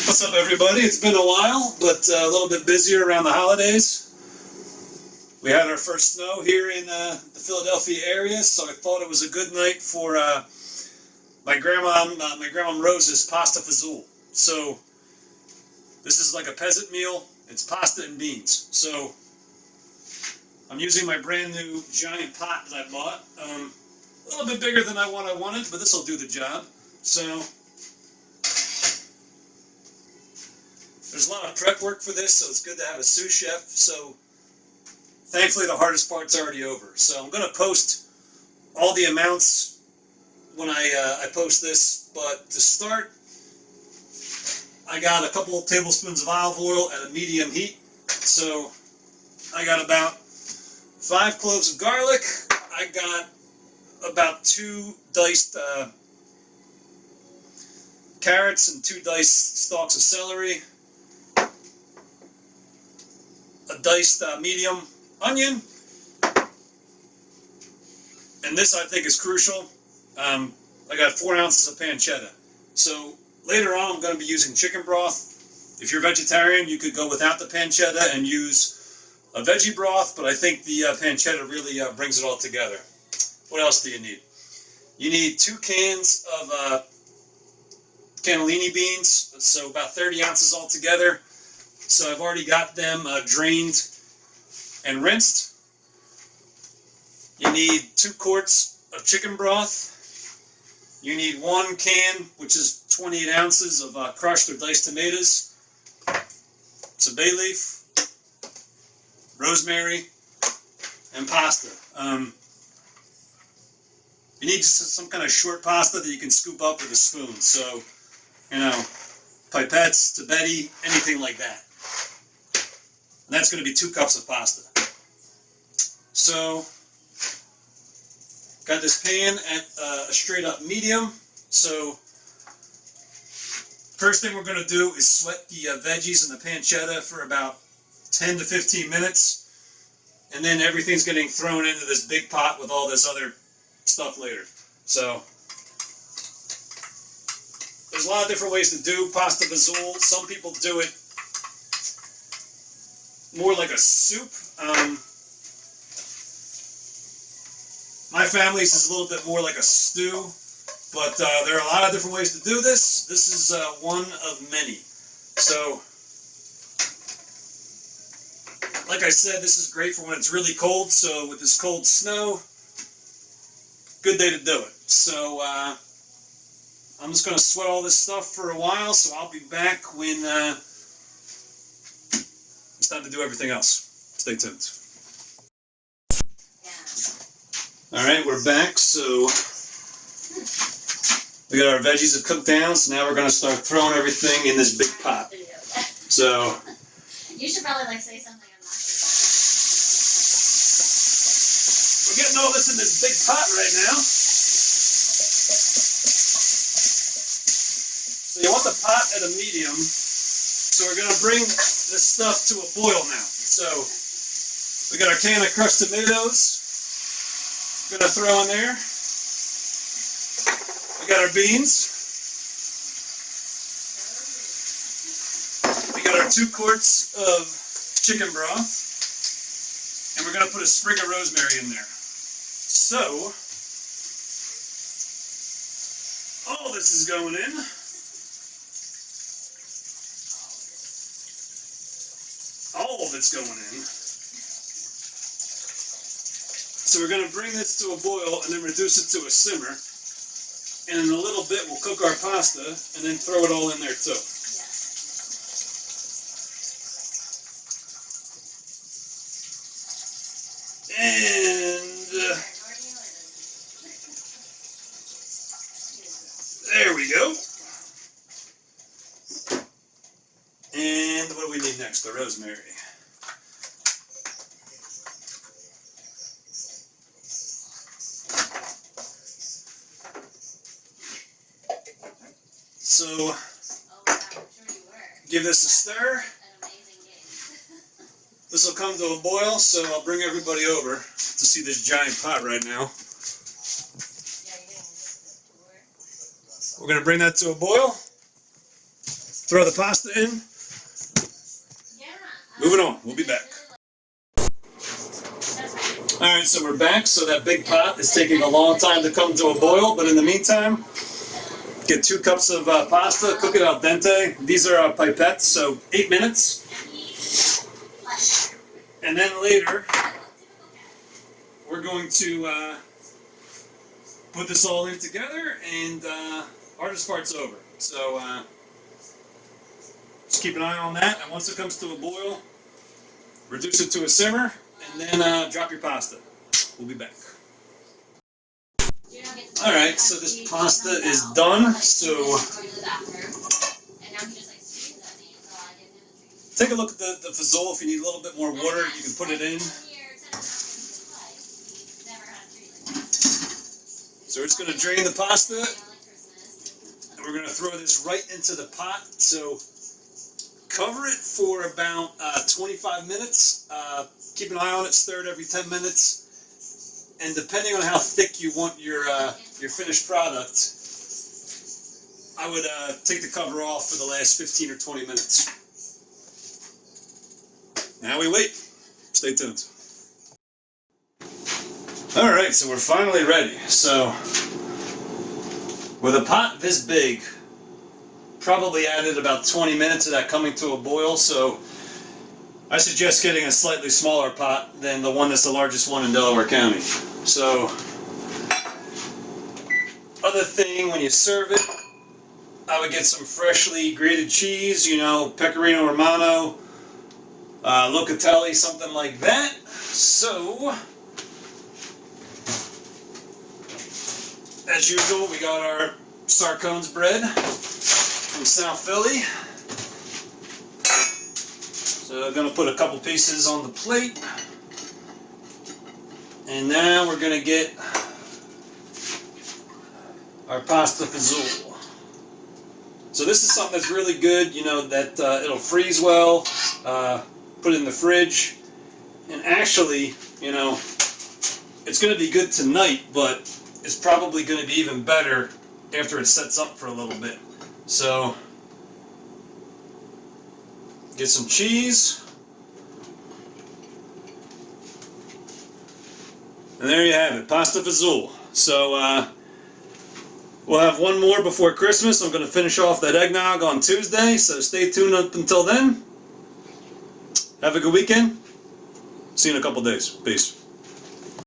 What's up, everybody? It's been a while, but a little bit busier around the holidays. We had our first snow here in the Philadelphia area, so I thought it was a good night for my grandma Rose's pasta fagioli. So this is like a peasant meal. It's pasta and beans. So I'm using my brand new giant pot that I bought. A little bit bigger than what I wanted, but this will do the job. So there's a lot of prep work for this, so it's good to have a sous chef. So thankfully the hardest part's already over. So I'm going to post all the amounts when I post this, but to start, I got a couple of tablespoons of olive oil at a medium heat. So I got about 5 cloves of garlic. I got about 2 diced carrots and 2 diced stalks of celery, a diced medium onion, and this I think is crucial. I got 4 ounces of pancetta. So later on I'm going to be using chicken broth. If you're vegetarian, you could go without the pancetta and use a veggie broth, but I think the pancetta really brings it all together. What else do you need? You need 2 cans of cannellini beans, so about 30 ounces altogether. So I've already got them drained and rinsed. You need 2 quarts of chicken broth. You need 1 can, which is 28 ounces of crushed or diced tomatoes, some bay leaf, rosemary, and pasta. You need just some kind of short pasta that you can scoop up with a spoon. So, you know, pipettes, tabetti, anything like that. And that's going to be 2 cups of pasta. So, got this pan at a straight up medium. So, first thing we're going to do is sweat the veggies and the pancetta for about 10 to 15 minutes. And then everything's getting thrown into this big pot with all this other stuff later. So, there's a lot of different ways to do pasta fagioli. Some people do it more like a soup. My family's is a little bit more like a stew, but there are a lot of different ways to do this. This is one of many. So, like I said, this is great for when it's really cold. So with this cold snow, good day to do it. So I'm just going to sweat all this stuff for a while, so I'll be back when it's time to do everything else. Stay tuned. Alright, we're back. So we got our veggies have cooked down, so now we're going to start throwing everything in this big pot. So you should probably say something. We're getting all this in this big pot right now. So you want the pot at a medium. So we're going to bring this stuff to a boil now. So we got our can of crushed tomatoes. We're going to throw in there. We got our beans. We got our 2 quarts of chicken broth. And we're going to put a sprig of rosemary in there. So, all this is going in. All of it's going in. So we're going to bring this to a boil and then reduce it to a simmer. And in a little bit we'll cook our pasta and then throw it all in there too. And there we go. And what do we need next? The rosemary. So, give this a stir. This will come to a boil, so I'll bring everybody over to see this giant pot right now. We're going to bring that to a boil. throw the pasta in. Moving on, we'll be back. Alright, so we're back. So that big pot is taking a long time to come to a boil, but in the meantime, get 2 cups of pasta, cook it al dente. These are pipettes, so 8 minutes. And then later, we're going to put this all in together, and hardest part's over. So just keep an eye on that, and once it comes to a boil, reduce it to a simmer, and then drop your pasta. We'll be back. Alright, so this pasta is done, so take a look at the fagioli. If you need a little bit more water, you can put it in. So we're just going to drain the pasta, and we're going to throw this right into the pot. So cover it for about 25 minutes. Keep an eye on it, stir it every 10 minutes. And depending on how thick you want your finished product, I would take the cover off for the last 15 or 20 minutes. Now we wait. Stay tuned. Alright, so we're finally ready. So, with a pot this big, probably added about 20 minutes of that coming to a boil, so I suggest getting a slightly smaller pot than the one that's the largest one in Delaware County. So, other thing, when you serve it, I would get some freshly grated cheese, you know, Pecorino Romano, Locatelli, something like that. So, as usual, we got our Sarcones bread from South Philly. So I'm going to put a couple pieces on the plate. And now we're going to get our pasta fagioli. So this is something that's really good, you know, that it'll freeze well, put it in the fridge. And actually, you know, it's going to be good tonight, but it's probably going to be even better after it sets up for a little bit. So, get some cheese. And there you have it, pasta fagioli. So, we'll have one more before Christmas. I'm going to finish off that eggnog on Tuesday, so stay tuned up until then. Have a good weekend. See you in a couple days. Peace.